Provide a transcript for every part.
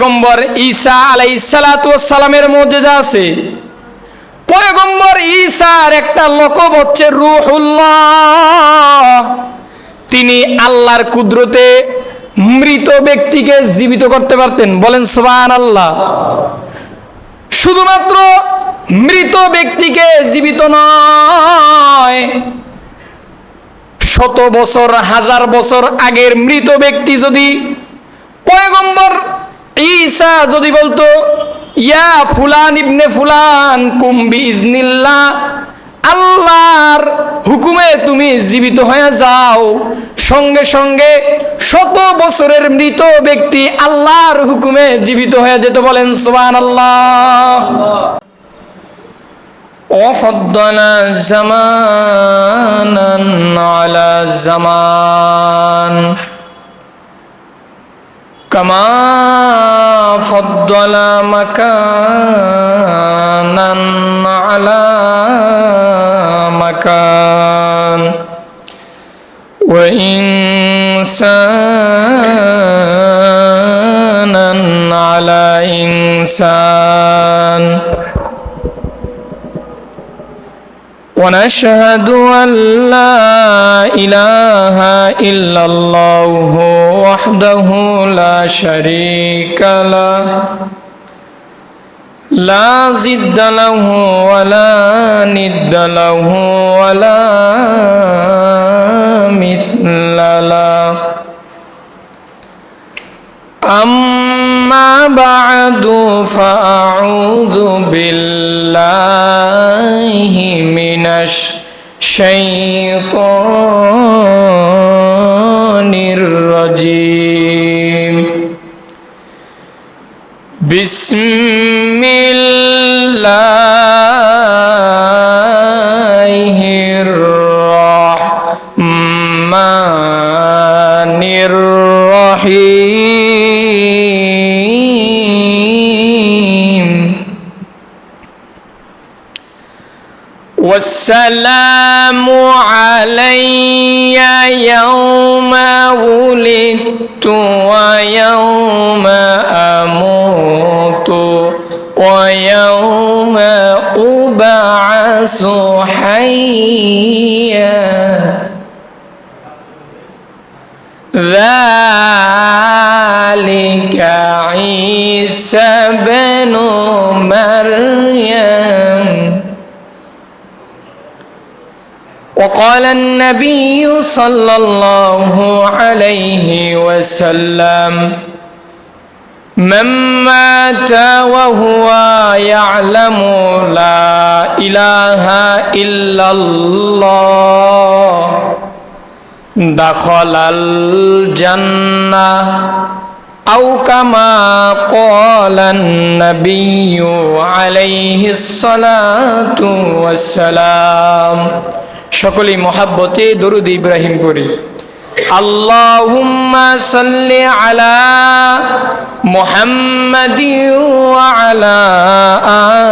পয়গম্বর ঈসা আলাইহিস সালাতু ওয়াস সালামের মুজিজা আছে। পয়গম্বর ঈসার একটা লকব হচ্ছে রূহুল্লাহ। তিনি আল্লাহর কুদরতে মৃত ব্যক্তিকে জীবিত করতে পারতেন। বলেন সুবহানাল্লাহ। শুধুমাত্র মৃত ব্যক্তিকে জীবিত নয়, শত বছর হাজার বছর আগের মৃত ব্যক্তি যদি পয়গম্বর ঈসা যদি বলতো, ইয়া ফুলান ইবনে ফুলান কুম বিইজনিল্লাহ, আল্লাহর হুকুমে তুমি জীবিত হয়ে যাও, সঙ্গে সঙ্গে শত বছরের মৃত ব্যক্তি আল্লাহর হুকুমে জীবিত হয়ে যেত। বলেন সুবহানাল্লাহ। ওয়াফাদ্দালা জামানান আলা জামান কামা ফাদ্দালা মাকানান আলা মাকান ওয়া ইনসানান আলা ইনসান। ونشهد أن لا إله إلا الله وحده لا شريك له لا ضد له ولا ند له ولا مثل له أما بعد فأعوذ بالله من الشيطان الرجيم. بسم الله الرحمن الرحيم. والسلام علي يوم ولدت ويوم أموت ويوم أبعث حيا ذلك عيسى بن مريم. وقال النبي صلى الله عليه وسلم من مات وهو يعلم لا إله إلا الله دخل الجنة أو كما قال النبي عليه الصلاة والسلام. সকলেই মহাব্বতে দরুদ ইব্রাহিম পড়ি। আল্লাহুম্মা সাল্লি আলা মুহাম্মাদি ওয়া আলা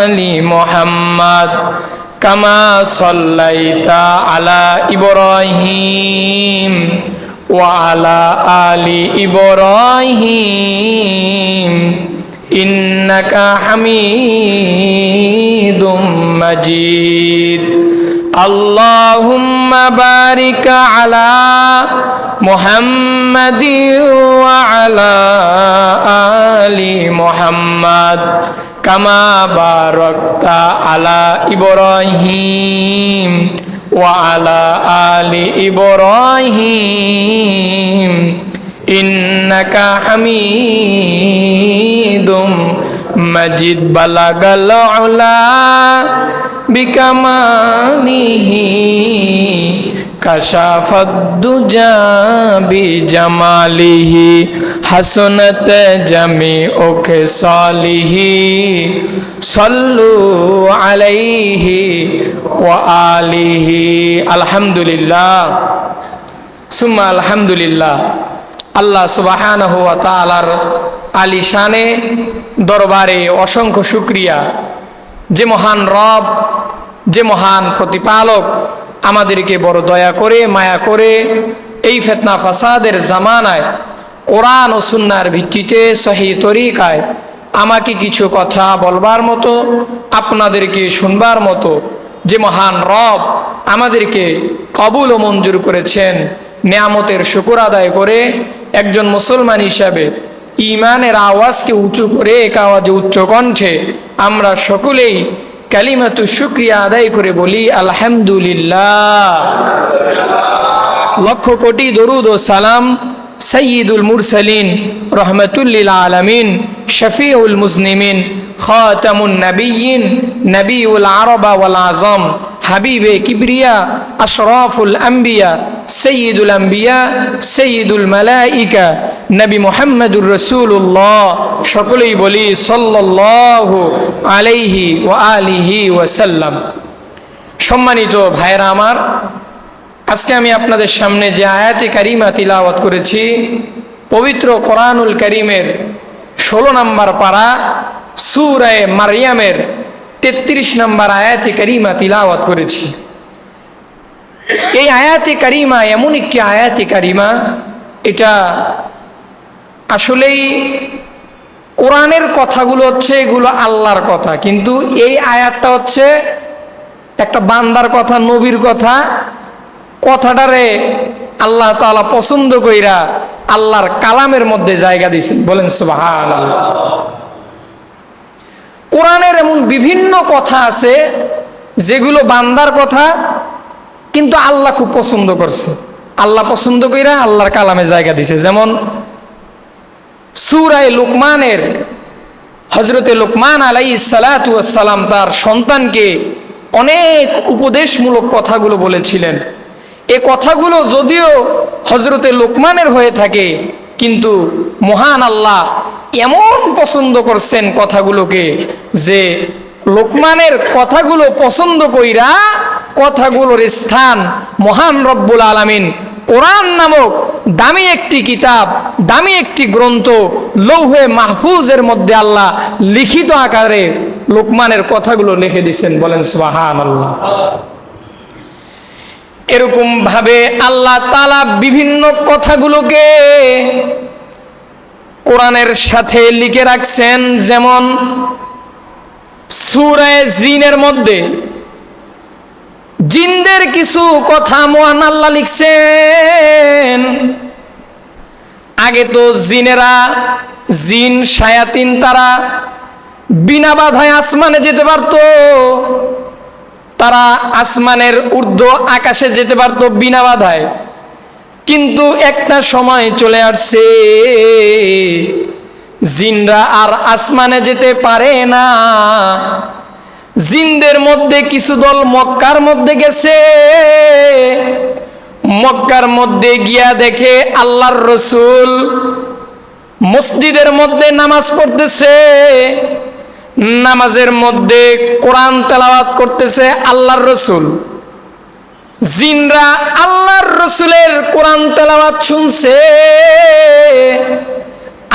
আলি মুহাম্মাদ কামা সাল্লাইতা আলা ইব্রাহিম ওয়া আলা আলি ইব্রাহিম ইন্নাকা হামিদুম মাজিদ. اللهم بارك على محمد وعلى آل محمد كما باركت على إبراهيم وعلى آل إبراهيم إنك حميد مجيد. بلغ العلا بكماله كشف الدجى بجماله حسنت جميع خصاله صلوا عليه وآله. الحمد لله ثم الحمد لله. আল্লাহ সুবহানাহু ওয়া তাআলার আলিশানে দরবারে অসংখ্য শুকরিয়া, যে মহান রব, যে মহান প্রতিপালক আমাদেরকে বড় দয়া করে মায়া করে এই ফিতনা ফাসাদের জামানায় কোরআন ও সুন্নাহর ভিত্তিতে সহিহ তরিকায় আমাকে কিছু কথা বলবার মতো, আপনাদেরকে শুনবার মতো যে মহান রব আমাদেরকে কবুল ও মঞ্জুর করেছেন, নেয়ামতের শুকর আদায় করে একজন মুসলমান হিসাবে ঈমানের আওয়াজকে উঁচু করে এক আওয়াজে উচ্চ কণ্ঠে আমরা সকলেই কালিমাতু শুকরিয়া আদায় করে বলি আলহামদুলিল্লাহ। লক্ষ কোটি দরুদ ও সালাম সৈয়দুল মুরসালিন রহমতুল্লিল আলমিন শফিউল মুজনিমিন খাতামুন নবিয়্যিন নবিউল আরবা ওয়াল আজম হাবিবে কিবরিয়া আশরাফুল আম্বিয়া সৈয়দুল আম্বিয়া সৈয়দুল মালাইকা নবী মুহাম্মদুর রাসূলুল্লাহ, সকলেই বলি সাল্লাল্লাহু আলাইহি ওয়া আলিহি ওয়াসাল্লাম। সম্মানিত ভাইরা আমার, আজকে আমি আপনাদের সামনে যে আয়াতে কারিমা তিলাওয়াত করেছি, পবিত্র কোরআনুল কারীমের 16 নম্বর পারা সূরা মারইয়ামের 33 নম্বর আয়াতে কারিমা তিলাওয়াত করেছি। এই আয়াতে কারিমা এমন একটি আয়াতে কারিমা, এটা আসলেই কোরআনের কথাগুলো হচ্ছে এগুলো আল্লাহর কথা, কিন্তু এই আয়াতটা হচ্ছে একটা বান্দার কথা, নবীর কথা। কথাটারে আল্লাহ তাআলা পছন্দ কইরা আল্লাহর কালামের মধ্যে জায়গা দিয়েছেন, বলেন সুবহানাল্লাহ। কোরআনের এমন বিভিন্ন কথা আছে যেগুলো বান্দার কথা, কিন্তু আল্লাহ খুব পছন্দ করছে, আল্লাহ পছন্দ কইরা আল্লাহর কালামে জায়গা দিয়েছে। যেমন সূরা লুকমানের হযরতে লুকমান আলাইহিস সালাতু ওয়াস সালাম তার সন্তানকে অনেক উপদেশমূলক কথাগুলো বলেছিলেন। এই কথাগুলো যদিও হযরতে লুকমানের হয়ে থাকে, কিন্তু মহান আল্লাহ এমন পছন্দ করছেন কথাগুলোকে যে লুকমানের কথাগুলো পছন্দ কইরা কথাগুলোর স্থান মহান রব্বুল আলামিন কোরআন নামক দামি একটি কিতাব, দামি একটি গ্রন্থ লৌহে মাহফুজের মধ্যে আল্লাহ লিখিত আকারে লুকমানের কথাগুলো লিখে দিয়েছেন, বলেন সুবহানাল্লাহ। এরকম ভাবে আল্লাহ তাআলা বিভিন্ন কথাগুলোকে কোরআনের সাথে লিখে রাখছেন। যেমন সূরা জিনের মধ্যে জিনদের কিছু কথা মহান আল্লাহ লিখছেন। আগে তো জিনেরা, জিন শায়াতিন, তারা বিনা বাধায় আসমানে যেতে পারতো, তারা আসমানের ঊর্ধ্ব আকাশে যেতে পারতো বিনা বাধায়। কিন্তু একটা সময় চলে আসছে জিনরা আর আসমানে যেতে পারে না। জিনদের মধ্যে কিছু দল মক্কার মধ্যে গেছে, মক্কার মধ্যে গিয়া দেখে আল্লাহর রসুল মসজিদের মধ্যে নামাজ পড়তেছে, নামাজের মধ্যে কোরআন তেলাওয়াত করতেছে আল্লাহর রসুল। জিনরা আল্লাহর রসুলের কোরআন তেলাওয়াত শুনছে।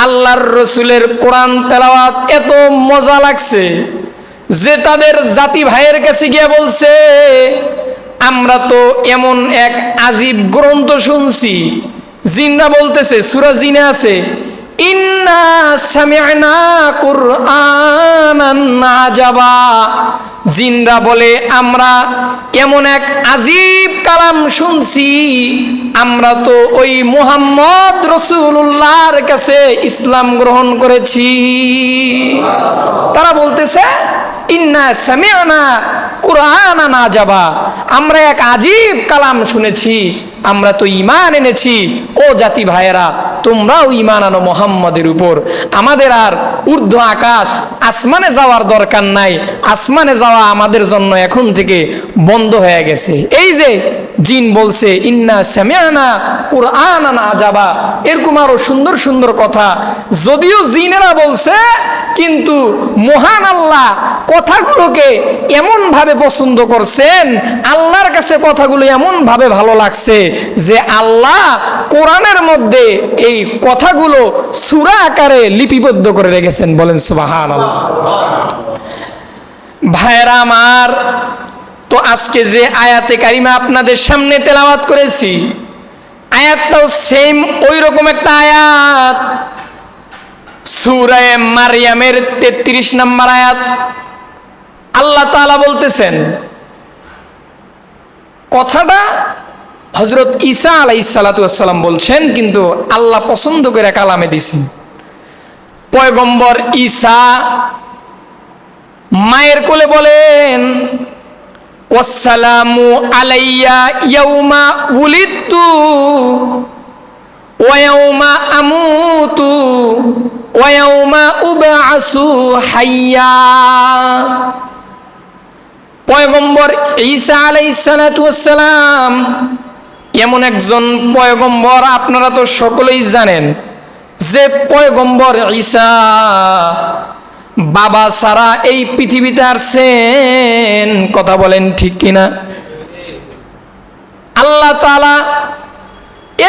আল্লাহর রসুলের কোরআন তেলাওয়াত এত মজা লাগছে যে তাদের জাতি ভাইয়ের কাছে গিয়ে বলছে, আমরা তো এমন এক আজীব গ্রন্থ শুনছি। জিনরা বলতেছে, সূরা জিনে আছে, ইন্না সামি'না কুরআনান আজাবা। জিনরা বলে, আমরা এমন এক আজীব কালাম শুনছি, আমরা তো ওই মুহাম্মদ রাসূলুল্লাহর কাছে ইসলাম গ্রহণ করেছি। তারা বলতেছে, ইন্না সামি'না কুরআনান আজাবা, আমরা এক আজীব কালাম শুনেছি, আমরা তো ঈমান এনেছি। ও জাতি ভাইয়েরা, তোমরাও ঈমান আনো মুহাম্মাদের উপর। আমাদের আর ঊর্ধ্ব আকাশ আসমানে যাওয়ার দরকার নাই, আসমানে যাওয়া আমাদের জন্য এখন থেকে বন্ধ হয়ে গেছে। এই যে জিন বলছে ইন্না সামি'না কুরআনান আজাবা, এরকম আরো সুন্দর সুন্দর কথা যদিও জিনেরা বলছে, কিন্তু মহান আল্লাহ কথাগুলোকে এমন ভাবে পছন্দ করছেন, আল্লাহর কাছে কথাগুলো এমন ভাবে ভালো লাগছে যে আল্লাহ কোরআনের মধ্যে এই কথাগুলো সূরা আকারে লিপিবদ্ধ করে রেখেছেন, বলেন সুবহানাল্লাহ। ভাইরা আমার, তো আজকে যে আয়াতে কারিমা আপনাদের সামনে তেলাওয়াত করেছি, আয়াতটাও সেম ওই রকম একটা আয়াত, সূরা মারইয়ামের 33 নম্বর আয়াত। আল্লাহ তাআলা বলতেছেন, কথাটা হযরত ঈসা আলাইহিস সালাতু ওয়াস সালাম বলছেন, কিন্তু আল্লাহ পছন্দ করে কালামে দিছেন। পয়গম্বর ঈসা মায়ের কোলে বলেন, ওয়াসসালামু আলাইয়া ইয়াউমা উলিদতু ওয়া ইয়াউমা আমুতু ওয়া ইয়াউমা উবআসু হাইয়া। পয়গম্বর ঈসা আলাইহিস সালাতু ওয়াস সালাম এমন একজন পয়গম্বর, আপনারা তো সকলেই জানেন যে পয়গম্বর ঈসা বাবা ছাড়া এই পৃথিবীতে আসছেন। কথা বলেন ঠিক কিনা? আল্লাহ তাআলা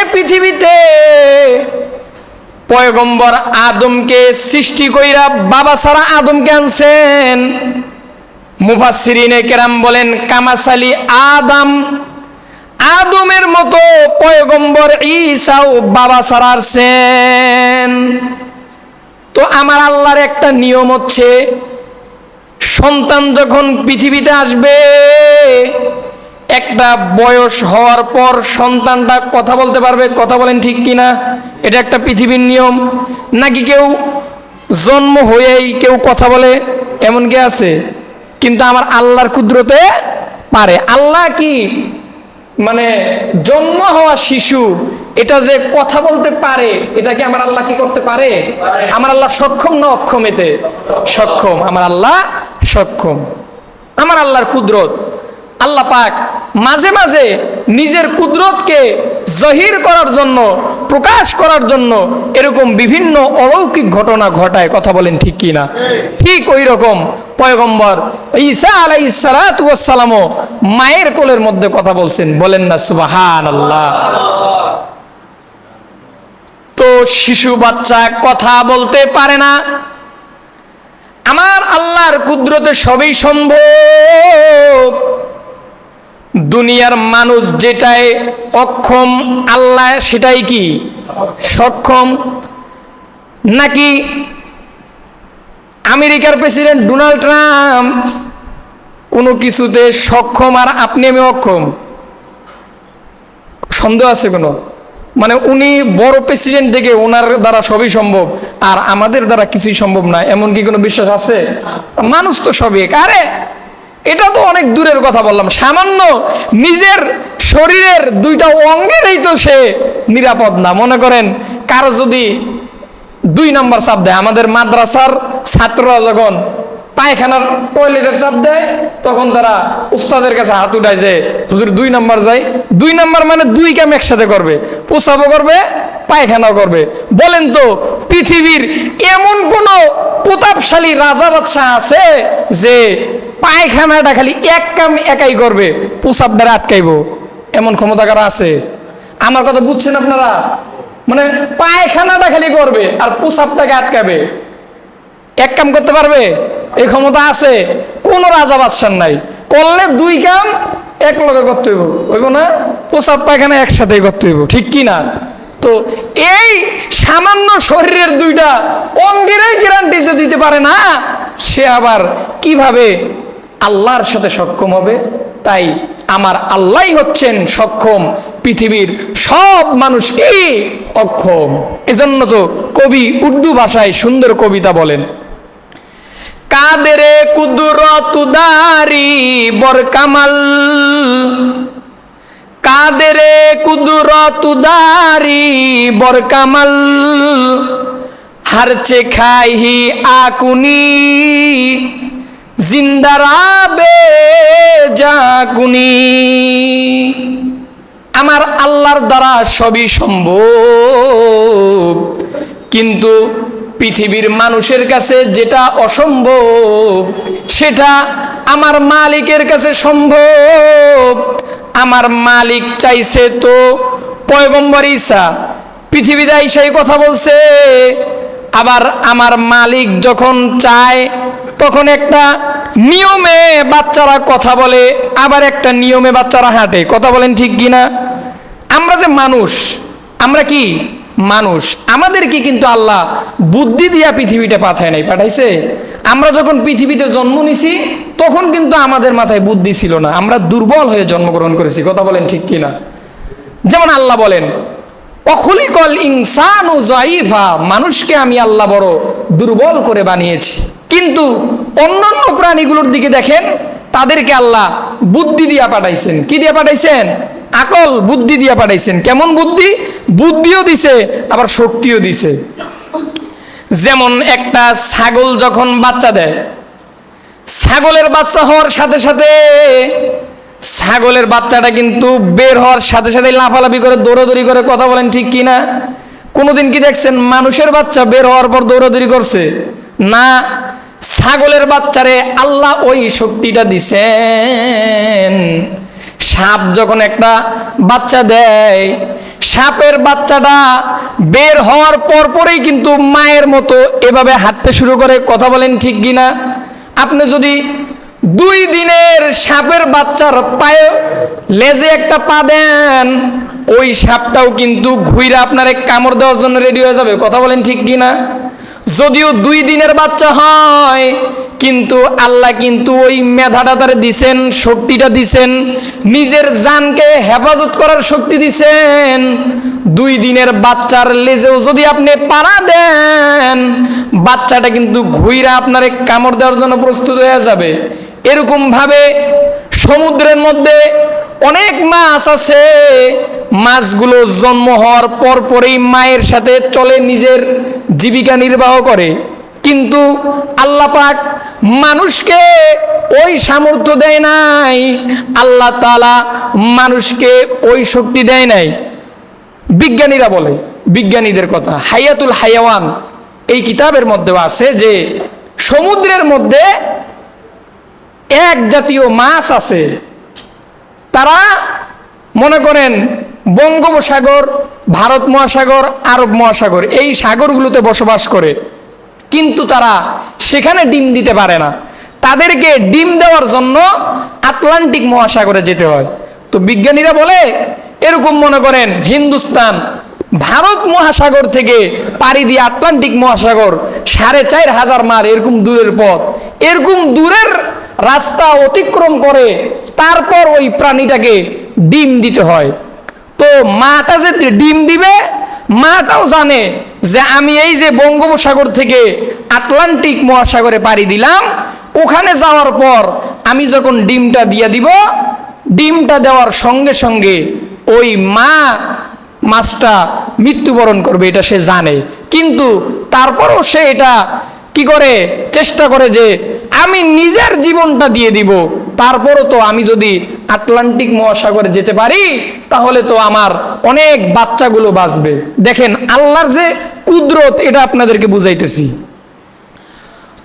এ পৃথিবীতে পয়গম্বর আদমকে সৃষ্টি কইরা বাবা ছাড়া আদমকে আনছেন। মুফাসসিরিনে কেরাম বলেন, কামাসালি আদম, আদমের মতো পয়গম্বর ঈসাও বাবা ছাড়া আসছেন। তো আমার আল্লাহর একটা নিয়ম হচ্ছে, সন্তান যখন পৃথিবীতে আসবে, একটা বয়স হওয়ার পর সন্তানটা কথা বলতে পারবে। কথা বলেন ঠিক কিনা? এটা একটা পৃথিবীর নিয়ম। নাকি কেউ জন্ম হয়েই কেউ কথা বলে, এমন কি আছে? কিন্তু আমার আল্লাহর কুদরতে পারে। আল্লাহ কি মানে জন্ম হওয়া শিশু এটা যে কথা বলতে পারে, এটা কি আমার আল্লাহ কি করতে পারে? আমার আল্লাহ সক্ষম না অক্ষম? এতে সক্ষম। আমার আল্লাহ সক্ষম। আমার আল্লাহর কুদরত, আল্লাহ পাক মাঝে মাঝে নিজের কুদরতকে জাহির করার জন্য, প্রকাশ করার জন্য এরকম বিভিন্ন অলৌকিক ঘটনা ঘটায়। কথা বলেন ঠিক কি না? ঠিক ওই রকম পয়গম্বর ঈসা আলাইহিস সালাতু ওয়াস সালামও মায়ের কোলের মধ্যে কথা বলছেন। বলেন না সুবহানাল্লাহ। তো শিশু বাচ্চা কথা বলতে পারে না, আমার আল্লাহর কুদরতে সবই সম্ভব। দুনিয়ার মানুষ যেটাই অক্ষম, আল্লাহ সেটাই কি সক্ষম। নাকি আমেরিকার প্রেসিডেন্ট ডোনাল্ড ট্রাম্প কোনো কিছুতে সক্ষম আর আপনি আমি অক্ষম? সন্দেহ আছে কোনো? মানে উনি বড় প্রেসিডেন্ট দেখে ওনার দ্বারা সবই সম্ভব আর আমাদের দ্বারা কিছুই সম্ভব না, এমন কি কোনো বিশ্বাস আছে? মানুষ তো সবই এক। আরে এটা তো অনেক দূরের কথা বললাম, সামান্য নিজের শরীরের দুইটা অঙ্গেরই তো সে নিরাপদ না। মনে করেন কারো যদি 2 নম্বর চাপ দেয়, আমাদের মাদ্রাসার ছাত্ররা যখন পায়খানার টয়লেটের চাপ দেয় তখন তারা উস্তাদের কাছে হাত উঠায় যে হুজুর 2 নম্বর যায়। 2 নম্বর মানে 2 কাম একসাথে করবে, প্রসাবও করবে পায়খানাও করবে। বলেন তো পৃথিবীর এমন কোন প্রতাপশালী রাজা বাদশাহ আছে যে পায়খানাটা খালি এক কাম একাই করবে, প্রসাব দ্বারা আটকাইব? এমন ক্ষমতা কারা আছে? আমার কথা বুঝছেন আপনারা? মানে পায়খানাটা খালি করবে আর প্রসাবটাকে আটকাবে, এক কাম করতে পারবে? এই ক্ষমতা আছে? কোন রাজা বাদশার নাই। করলে 2 কাম এক লগে করতে হইব, হইব না? প্রসাব পায়খানা একসাথেই করতে হইব, ঠিক কি না? তো এই সামান্য শরীরের 2টা অঙ্গেরই গ্যারান্টি যে দিতে পারে না, সে আবার কিভাবে আল্লাহর সাথে সক্ষম হবে? তাই আমার আল্লাহই হচ্ছেন সক্ষম, পৃথিবীর সব মানুষ কি অক্ষম। এজন্য তো কবি উর্দু ভাষায় সুন্দর কবিতা বলেন, কাদেরে কুদরতুদারি বরকামাল, কাদেরে কুদরতুদারি বরকামাল, হারচে খাইহি আকুনি জিন্দারাবে জাকুনি। আমার আল্লাহর দ্বারা সবই সম্ভব, কিন্তু পৃথিবীর মানুষের কাছে যেটা অসম্ভব সেটা আমার মালিকের কাছে সম্ভব। আমার মালিক চাইছে তো পয়গম্বর ঈসা পৃথিবীতে আইসাই কথা বলছে। আবার আমার মালিক যখন চায় তখন একটা নিয়মে বাচ্চারা কথা বলে, আবার একটা নিয়মে বাচ্চারা হাঁটে। কথা বলেন ঠিক কিনা? আমরা যে মানুষ, আমরা কি মানুষ, আমাদেরকে কিন্তু আল্লাহ বুদ্ধি দিয়া পৃথিবীটা পাঠায় নাই, পাঠাইছে? আমরা যখন পৃথিবীতে জন্ম নিছি তখন কিন্তু আমাদের মাথায় বুদ্ধি ছিল না, আমরা দুর্বল হয়ে জন্মগ্রহণ করেছি। কথা বলেন ঠিক কিনা? যেমন আল্লাহ বলেন অখুলিকল ইনসানু যায়ীফা, মানুষকে আমি আল্লাহ বড় দুর্বল করে বানিয়েছি। কিন্তু অন্যান্য প্রাণীগুলোর দিকে দেখেন, তাদেরকে আল্লাহ বুদ্ধি দিয়া পাঠাইছেন। কি দিয়া পাঠাইছেন? আকল, বুদ্ধি দিয়া পাঠাইছেন। কেমন বুদ্ধি? বুদ্ধিও দিছে আবার শক্তিও দিছে। যেমন একটা ছাগল যখন বাচ্চা দেয়, ছাগলের বাচ্চা হওয়ার সাথে সাথে ছাগলের বাচ্চাটা কিন্তু বের হওয়ার সাথে সাথে লাফালাফি করে, দৌড়াদৌড়ি করে। কথা বলেন ঠিক কিনা? কোনোদিন কি দেখছেন মানুষের বাচ্চা বের হওয়ার পর দৌড়াদৌড়ি করছে? না, ছাগলের বাচ্চারে আল্লাহ ওই শক্তিটা দিছেন। সাপ যখন একটা বাচ্চা দেয়, সাপের বাচ্চাটা বের হওয়ার পর পরেই কিন্তু মায়ের মতো এভাবে হাঁটতে শুরু করে। কথা বলেন ঠিক কিনা? আপনি যদি 2 দিনের সাপের বাচ্চার পায়ে লেজে একটা পা দেন, ওই সাপটাও কিন্তু ঘুইরা আপনার কামড় দেওয়ার জন্য রেডি হয়ে যাবে। কথা বলেন ঠিক কিনা? যদিও 2 দিনের বাচ্চা হয়, কিন্তু আল্লাহ কিন্তু ওই মেধাটা তার দিছেন, শক্তিটা দিছেন, নিজের জানকে হেফাজত করার শক্তি দিছেন। 2 দিনের বাচ্চার লেজেও যদি আপনি পাড়া দেন, বাচ্চাটা কিন্তু ঘুইরা আপনার কামড় দেওয়ার জন্য প্রস্তুত হয়ে যাবে। এরকম ভাবে সমুদ্রের মধ্যে অনেক মাছ আছে, মাছগুলো জন্ম হওয়ার পর পরেই মায়ের সাথে চলে, নিজের জীবিকা নির্বাহ করে। কিন্তু আল্লাহ পাক মানুষকে ওই সামর্থ্য দেয় নাই, আল্লাহ তাআলা মানুষকে ওই শক্তি দেয় নাই। বিজ্ঞানীরা বলে, বিজ্ঞানীদের কথা, হায়াতুল হায়াওয়ান এই কিতাবের মধ্যেও আছে যে সমুদ্রের মধ্যে এক জাতীয় মাছ আছে, তারা মনে করেন বঙ্গোপসাগর, ভারত মহাসাগর, আরব মহাসাগর এই সাগরগুলোতে বসবাস করে, কিন্তু তারা সেখানে ডিম দিতে পারে না। তাদেরকে ডিম দেওয়ার জন্য আটলান্টিক মহাসাগরে যেতে হয়। তো বিজ্ঞানীরা বলে এরকম মনে করেন হিন্দুস্তান ভারত মহাসাগর থেকে পাড়ি দিয়ে আটলান্টিক মহাসাগর 4500 মাইল এরকম দূরের পথ, এরকম দূরের রাস্তা অতিক্রম করে তারপর ওই প্রাণীটাকে ডিম দিতে হয়। তো মাটা যে ডিম দিবে, মাটাও জানে যে আমি এই যে বঙ্গোপসাগর থেকে আটলান্টিক মহাসাগরে পাড়ি দিলাম, ওখানে যাওয়ার পর আমি যখন ডিমটা দিয়ে দিব, ডিমটা দেওয়ার সঙ্গে সঙ্গে ওই মাছটা মৃত্যুবরণ করবে, এটা সে জানে। কিন্তু তারপরও সে এটা কি করে, চেষ্টা করে যে আমি নিজের জীবনটা দিয়ে দিব, তারপরও তো আমি যদি আটলান্টিক মহাসাগরে যেতে পারি তাহলে তো আমার অনেক বাচ্চাগুলো বাঁচবে। দেখেন আল্লাহর যে কুদরত, এটা আপনাদেরকে বুঝাইতেছি।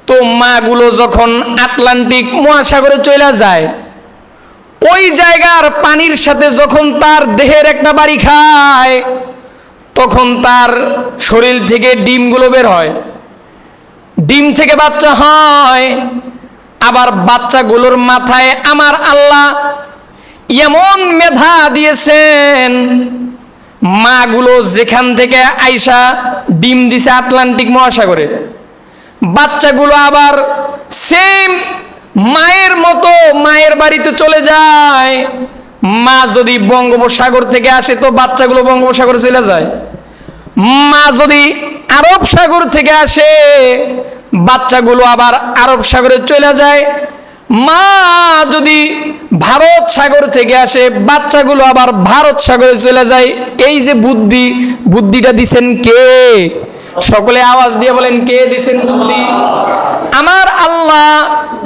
তো মাগুলো যখন আটলান্টিক মহাসাগরে চলে যায়, ওই জায়গার পানির সাথে যখন তার দেহের একটা বাড়ি খায়, তখন তার শরীর থেকে ডিমগুলো বের হয়, ডিম থেকে বাচ্চা হয়। আবার বাচ্চাগুলোর মাথায় আমার আল্লাহ এমন মেধা দিয়েছেন, মাগুলো যেখান থেকে আইসা ডিম দিছে আটলান্টিক মহাসাগরে, বাচ্চাগুলো আবার সেম মায়ের মতো মায়ের বাড়িতে চলে যায়। মা যদি বঙ্গোপসাগর থেকে আসে তো বাচ্চাগুলো বঙ্গোপসাগরে চলে যায়। মা যদি আরব সাগর থেকে আসে, বাচ্চাগুলো আবার আরব সাগরে চলে যায়। মা যদি ভারত সাগর থেকে আসে, বাচ্চাগুলো আবার ভারত সাগরে চলে যায়। এই যে বুদ্ধিটা দিছেন কে? সকলে আওয়াজ দিয়ে বলেন, কে দিছেন বুদ্ধি? আমার আল্লাহ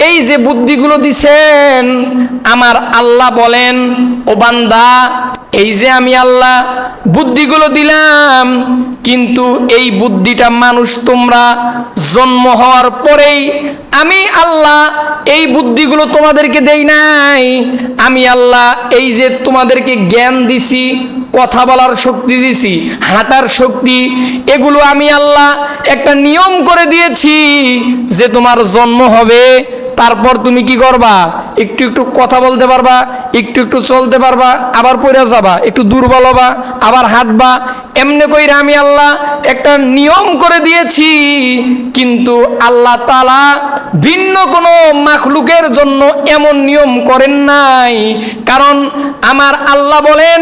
এই যে বুদ্ধিগুলো দিছেন, আমার আল্লাহ বলেন, ও বান্দা, এই যে আমি আল্লাহ বুদ্ধিগুলো দিলাম, কিন্তু এই বুদ্ধিটা মানুষ তোমরা জন্ম হওয়ার পরেই আমি আল্লাহ এই বুদ্ধিগুলো তোমাদেরকে দেই নাই। আমি আল্লাহ এই যে তোমাদেরকে জ্ঞান দিছি, কথা বলার শক্তি দিছি, হাঁটার শক্তি, এগুলো আমি আল্লাহ একটা নিয়ম করে দিয়েছি যে তোমার জন্ম হবে, তারপর তুমি কি করবা, একটু একটু কথা বলতে পারবা, একটু একটু চলতে পারবা, আবার পড়ে যাবা, একটু দুর্বল হবা, আবার হাঁটবা। এমনি কইরা আমি আল্লাহ একটা নিয়ম করে দিয়েছি। কিন্তু আল্লাহ তাআলা ভিন্ন কোনো মাখলুকের জন্য এমন নিয়ম করেন নাই। কারণ আমার আল্লাহ বলেন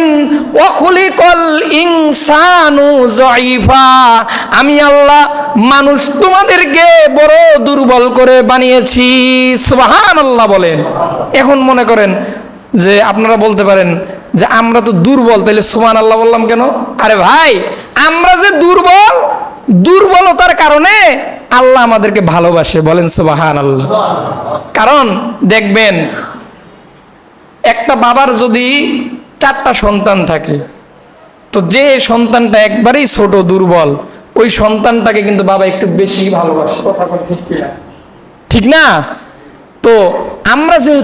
ওয়াখুলিকল ইনসানু যায়ীফা, আমি আল্লাহ মানুষ তোমাদেরকে বড় দুর্বল করে বানিয়েছি। সুবহানাল্লাহ বলেন। এখন মনে করেন যে আপনারা বলতে পারেন যে আমরা তো দুর্বল, তাহলে সুবহানাল্লাহ বললাম কেন? আরে ভাই, আমরা যে দুর্বল, দুর্বলতার কারণে আল্লাহ আমাদেরকে ভালোবাসে। বলেন সুবহানাল্লাহ। কারণ দেখবেন একটা বাবার যদি 4টা সন্তান থাকে, তো যে সন্তানটা একবারেই ছোট দুর্বল, ওই সন্তানটাকে কিন্তু বাবা একটু বেশি ভালোবাসে। কথা বল ঠিক কিনা? ঠিক না? তো আমরা যেহেতু